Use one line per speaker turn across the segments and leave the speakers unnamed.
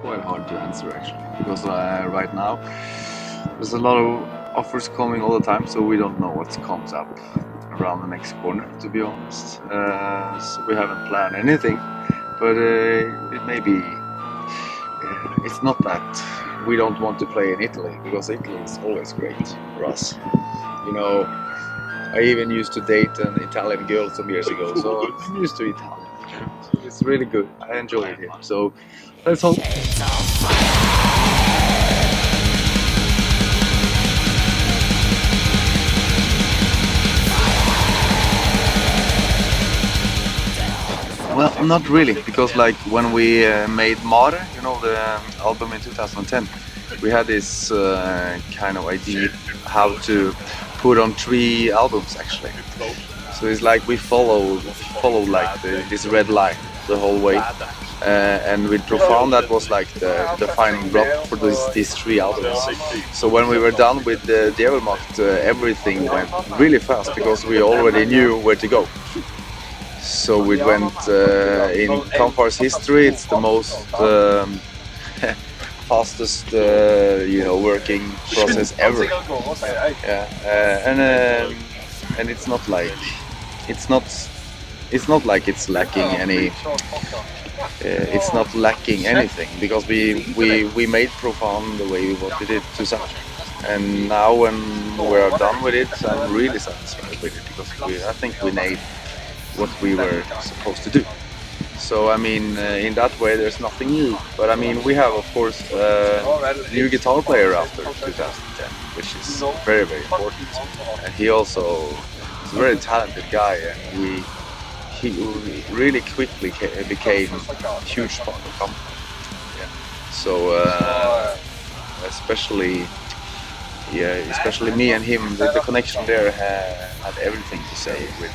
quite hard to answer actually, because right now there's a lot of offers coming all the time, so we don't know what comes up around the next corner, to be honest. So we haven't planned anything, but it may be. It's not that we don't want to play in Italy, because Italy is always great for us. You know, I even used to date an Italian girl some years ago, so I'm used to Italian. It's really good. I enjoy it here. So let's hope. Well, not really, because like when we made Mare, you know, the album in 2010, we had this kind of idea how to put on 3 albums actually. So it's like we follow like this red line the whole way, and with Profan that was like the final drop for these 3 albums. So when we were done with the Djevelmakt, everything went really fast because we already knew where to go. So we went in Kampfar's history. It's the most fastest, working process ever. Yeah, and it's not like it's lacking any. It's not lacking anything, because we made Profan the way we wanted it to sound. And now when we're done with it, I'm really satisfied with it, because I think we made what we were supposed to do. So I mean, in that way there's nothing new, but I mean we have of course a new guitar player after 2010, which is very, very important, and he also is a very talented guy, and he really quickly became a huge part of Kampfar. Yeah. So especially me and him, the connection there had everything to say with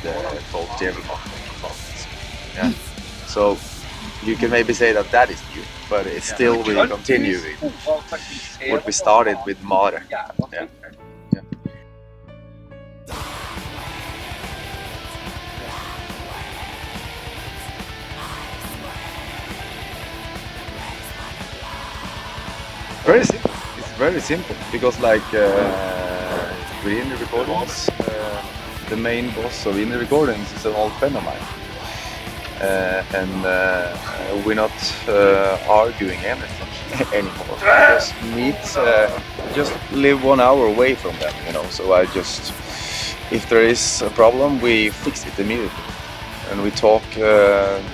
both Djevelmakt and Profan. Yeah. So you can maybe say that is new, but it still will continue what we started with Mare. Yeah. Yeah. Very simple. It's very simple, because like within the recordings, the main boss of indie recordings is an old friend of mine, and we're not arguing anything anymore. We just meet, just live 1 hour away from them, you know. So if there is a problem, we fix it immediately, and we talk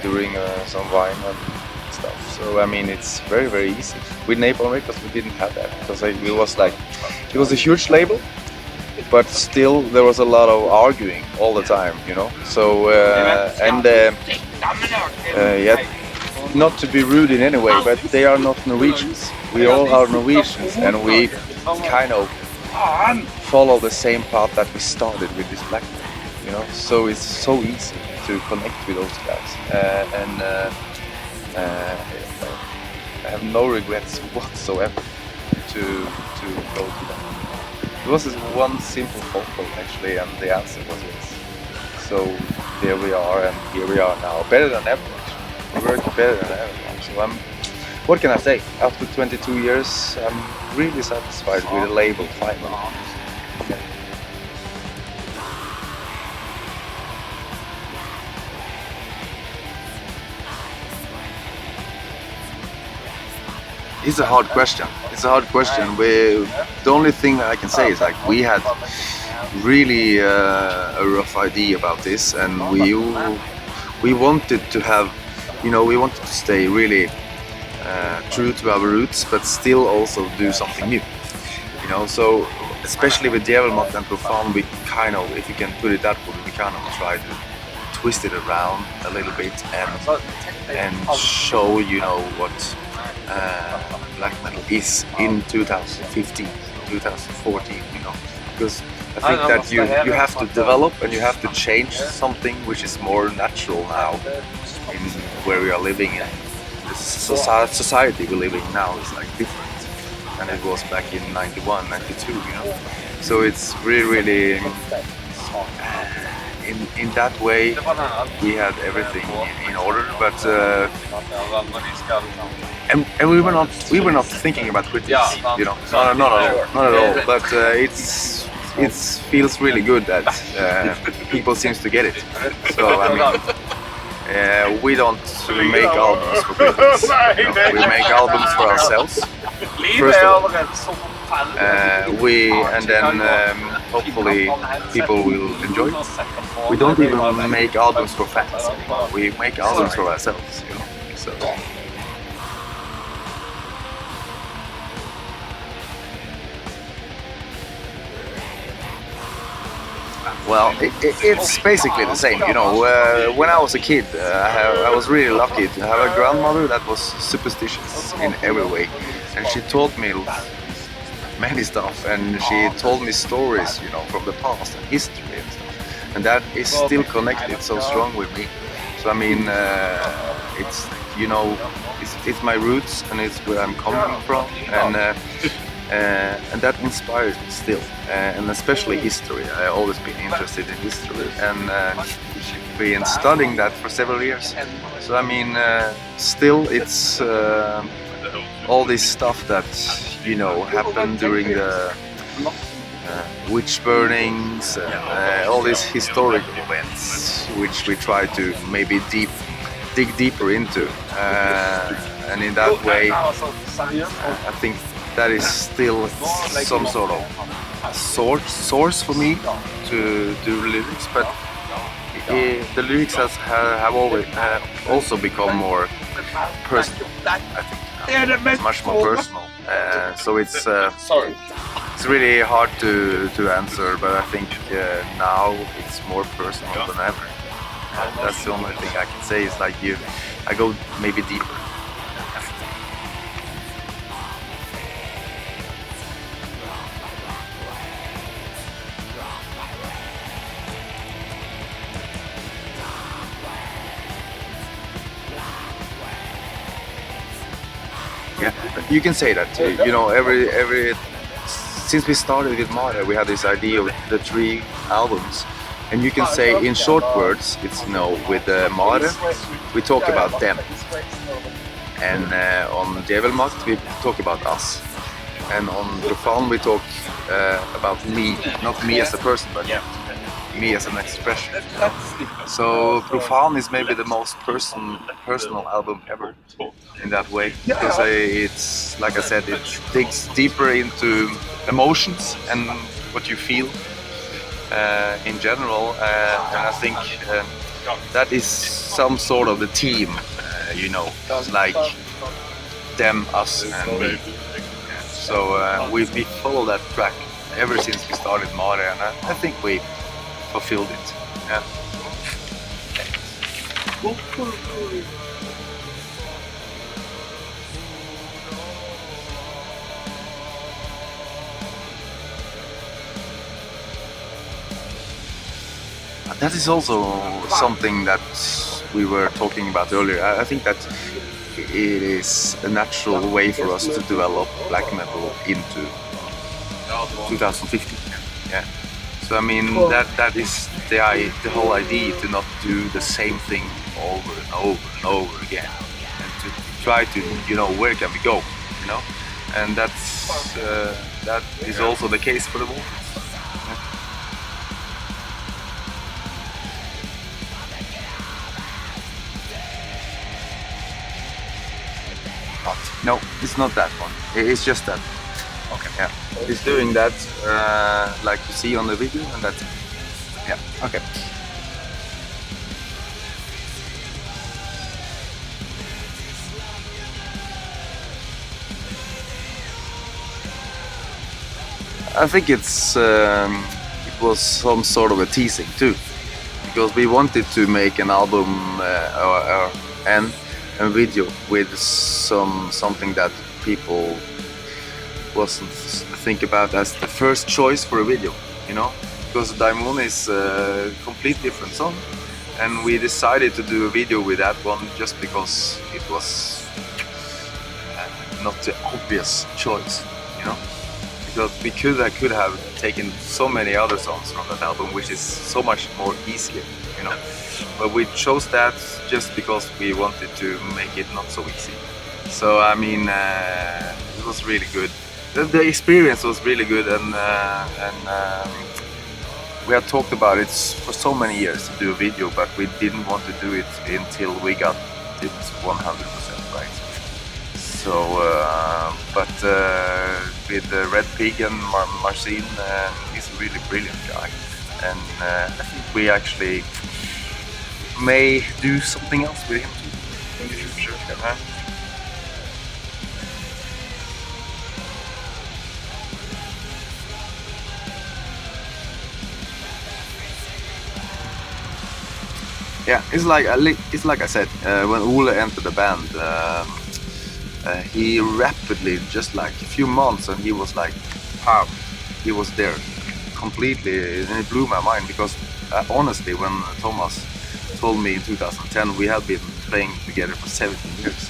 during some wine and stuff. So I mean, it's very, very easy. With Napalm Records we didn't have that, because it was a huge label, but still there was a lot of arguing all the time, you know. So not to be rude in any way, but they are not Norwegians. We all are Norwegians, and we kind of follow the same path that we started with this black band, you know. So it's so easy to connect with those guys, and I have no regrets whatsoever to go to them. It was this one simple phone call actually, and the answer was yes. So there we are, and here we are now, better than ever. We work better than ever. So what can I say? After 22 years, I'm really satisfied with the label finally. Yeah. It's a hard question. The only thing I can say is like we had really a rough idea about this, and we wanted to have, you know, we wanted to stay really true to our roots, but still also do something new. You know, so especially with Djevelmakt and Profan, we kind of, if you can put it that way, we kind of try to twist it around a little bit and show, you know, what black metal is in 2015, 2014, you know, because I think that you have to develop and you have to change something which is more natural now in where we are living in. The society we're living now is like different than it was back in 91, 92, you know. So it's really in that way we had everything in order, but and we were not thinking about quitting, you know, not at all. But it feels really good that people seems to get it. So I mean, we don't make albums for critics. You know, we make albums for ourselves. First of all, and then hopefully people will enjoy it. We don't even make albums for fans anymore. We make albums for ourselves, you know. So. Well, it's basically the same, you know. When I was a kid, I was really lucky to have a grandmother that was superstitious in every way, and she taught me many stuff, and she told me stories, you know, from the past and history and stuff, and that is still connected so strong with me. So I mean, it's, you know, it's my roots and it's where I'm coming from, and that inspires me still, and especially history. I've always been interested in history and been studying that for several years. So I mean, still it's all this stuff that, you know, happened during the witch burnings, all these historical events, which we try to maybe dig deeper into, and in that way, I think that is still some sort of source for me to do lyrics, but the lyrics have always also become more personal. I think it's much more personal. So it's really hard to answer, but I think now it's more personal than ever. And that's the only thing I can say is like I go maybe deeper. Yeah, you can say that too. You know, every since we started with Mare, we had this idea of the 3 albums, and you can say in short words, it's, you know, with Mare, we talk about them, and on Djevelmakt we talk about us, and on Profan we talk about me, not me as a person, but me as an expression. So Profan is maybe the most personal album ever in that way, because it's, like I said, it digs deeper into emotions and what you feel in general, and I think that is some sort of the team, you know, like them, us and me. So we follow that track ever since we started Mare, and I think we fulfilled it. Yeah. That is also something that we were talking about earlier. I think that it is a natural way for us to develop black metal into 2015. Yeah. So I mean, that is the whole idea, to not do the same thing over and over and over again, and to try to, you know, where can we go, you know, and that is also the case for the moment. No, it's not that one. It's just that. Okay. Yeah. It's doing that, like you see on the video, and that's it. Yeah. Okay. I think it was some sort of a teasing too, because we wanted to make an album and a video with something that people wasn't think about as the first choice for a video, you know, because Daimon is a complete different song, and we decided to do a video with that one just because it was not the obvious choice, you know. because I could have taken so many other songs from that album, which is so much more easier, you know. But we chose that just because we wanted to make it not so easy. So I mean, it was really good. The experience was really good, and we had talked about it for so many years to do a video, but we didn't want to do it until we got it 100% right. So, but with Red Pagan, Marcin, he's a really brilliant guy, and I think we actually may do something else with him too in the future. Yeah, it's like I said, when Ole entered the band, he rapidly, just like a few months, and he was like, "Pam," he was there completely, and it blew my mind because honestly, when Thomas told me in 2010, we had been playing together for 17 years,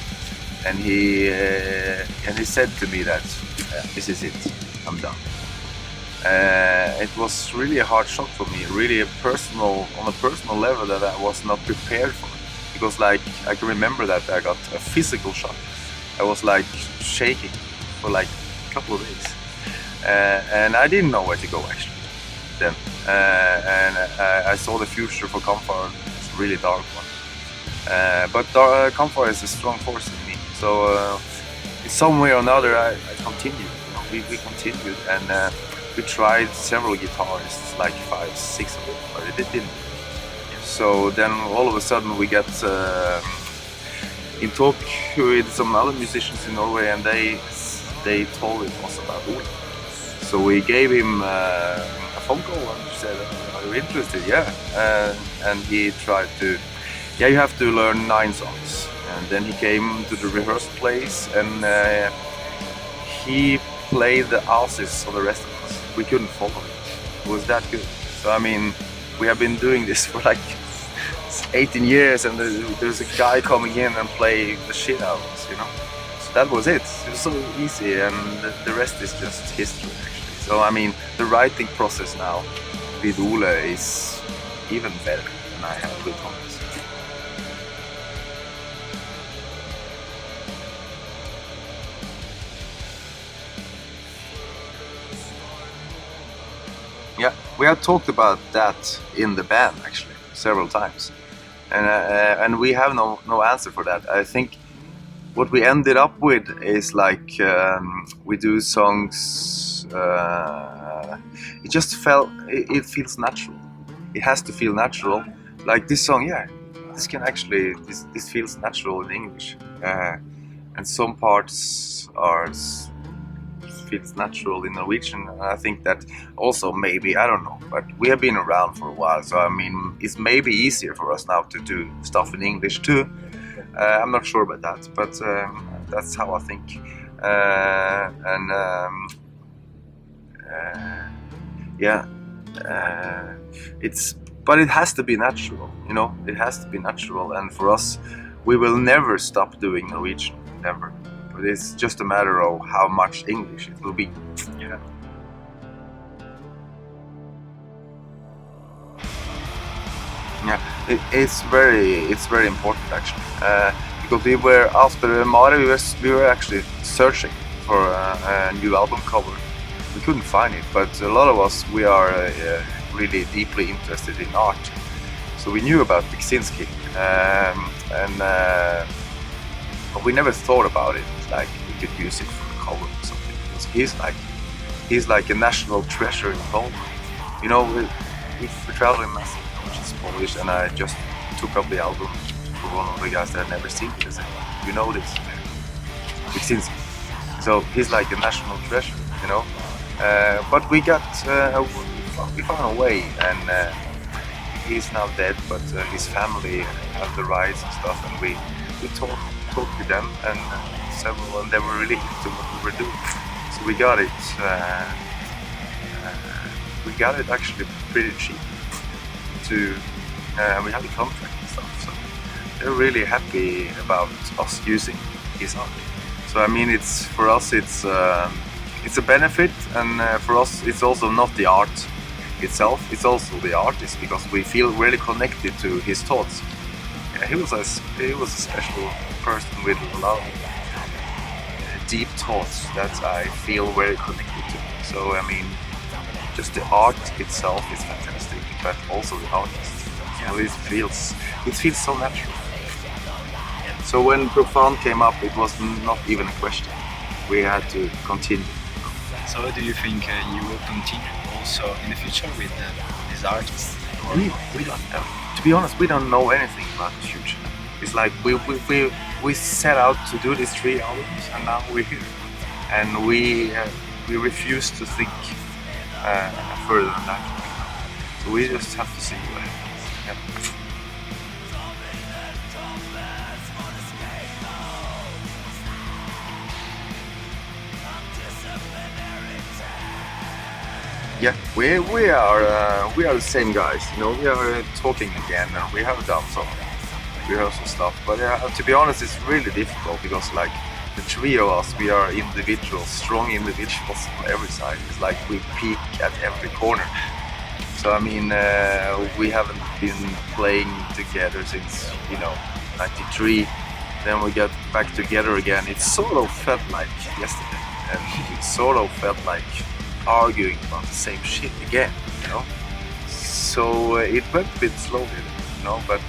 and he said to me that this is it, I'm done. It was really a hard shock for me, really on a personal level, that I was not prepared for it. Because like, I can remember that I got a physical shock. I was like shaking for like a couple of days. And I didn't know where to go actually then. And I saw the future for Kampfar, it's a really dark one. But Kampfar is a strong force in me. So in some way or another I continued. You know, we continued, and we tried several guitarists, like 5, 6 of them, but it didn't. So then all of a sudden we got in talk with some other musicians in Norway, and they told us about Ole. So we gave him a phone call and said, "Are you interested?" Yeah. And he tried to, yeah, you have to learn 9 songs. And then he came to the rehearsal place, and he played the asses of the rest of us. We couldn't follow it. It was that good. So I mean, we have been doing this for like 18 years, and there's a guy coming in and play the shit out of us, you know. So that was it. It was so easy, and the rest is just history actually. So I mean, the writing process now with Ole is even better than I had with Thomas. Yeah, we have talked about that in the band actually several times, and we have no answer for that. I think what we ended up with is like we do songs. It just it feels natural. It has to feel natural. Like this song, yeah, this feels natural in English, and some parts feels natural in Norwegian. And I think that also maybe, I don't know, but we have been around for a while, so I mean, it's maybe easier for us now to do stuff in English too. I'm not sure about that, but that's how I think. But it has to be natural, you know. It has to be natural, and for us, we will never stop doing Norwegian, never. But it's just a matter of how much English it will be. Yeah. Yeah, it's very important actually, because we were after Mare, we were actually searching for a new album cover. We couldn't find it, but a lot of us, we are really deeply interested in art, so we knew about Seguici, but we never thought about it like we could use it for the cover or something. Because he's like a national treasure in Poland. You know, we travel in massive, which is Polish, and I just took up the album for one of the guys that I'd never seen it. I said, "You know this, Seguici." So he's like a national treasure, you know. But we found a way, and he's now dead, but his family have the rights and stuff, and we talked with them, and several, and they were really into what we were doing. So we got it. We got it actually pretty cheap. We had a contract and stuff, so they're really happy about us using his art. So I mean, it's for us, it's it's a benefit, and for us it's also not the art itself, it's also the artist, because we feel really connected to his thoughts. Yeah, he was a special person with a lot of deep thoughts that I feel very connected to. So I mean, just the art itself is fantastic, but also the artist. So it feels so natural. So when Profan came up, it was not even a question. We had to continue.
So do you think you will continue also in the future with this artist?
We don't know. To be honest, we don't know anything about the future. It's like we set out to do these 3 albums, and now we're here. And we refuse to think further than that. So we just have to see what happens. Yep. Yeah, we are the same guys. You know, we are talking again, and we have done some rehearsal stuff. But to be honest, it's really difficult because like the 3 of us, we are individuals, strong individuals on every side. It's like we peak at every corner. So I mean, we haven't been playing together since, you know, '93. Then we got back together again. It sort of felt like yesterday, and it sort of felt like arguing about the same shit again, you know. So it went a bit slowly, you know, but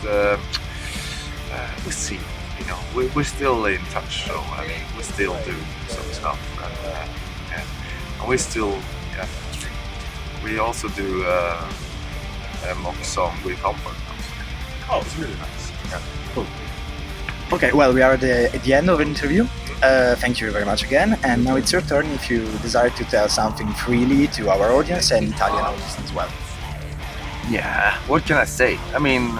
we see, you know, we're still in touch. So I mean, we still do some stuff, and we still, we also do a mock song with Kampfar.
Oh, it's really nice.
Yeah.
Cool. Okay, well, we are at the end of the interview. Thank you very much again, and now it's your turn if you desire to tell something freely to our audience and Italian audience as well.
Yeah, what can I say? I mean,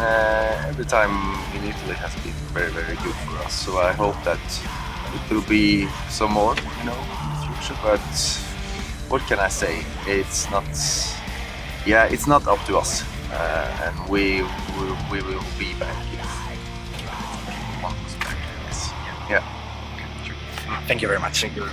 every time in Italy has been very, very good for us, so I hope that it will be some more, you know, in the future. But what can I say? It's not up to us, and we will be back if one was back. Yes. Yeah.
Thank you very much.
Thank you.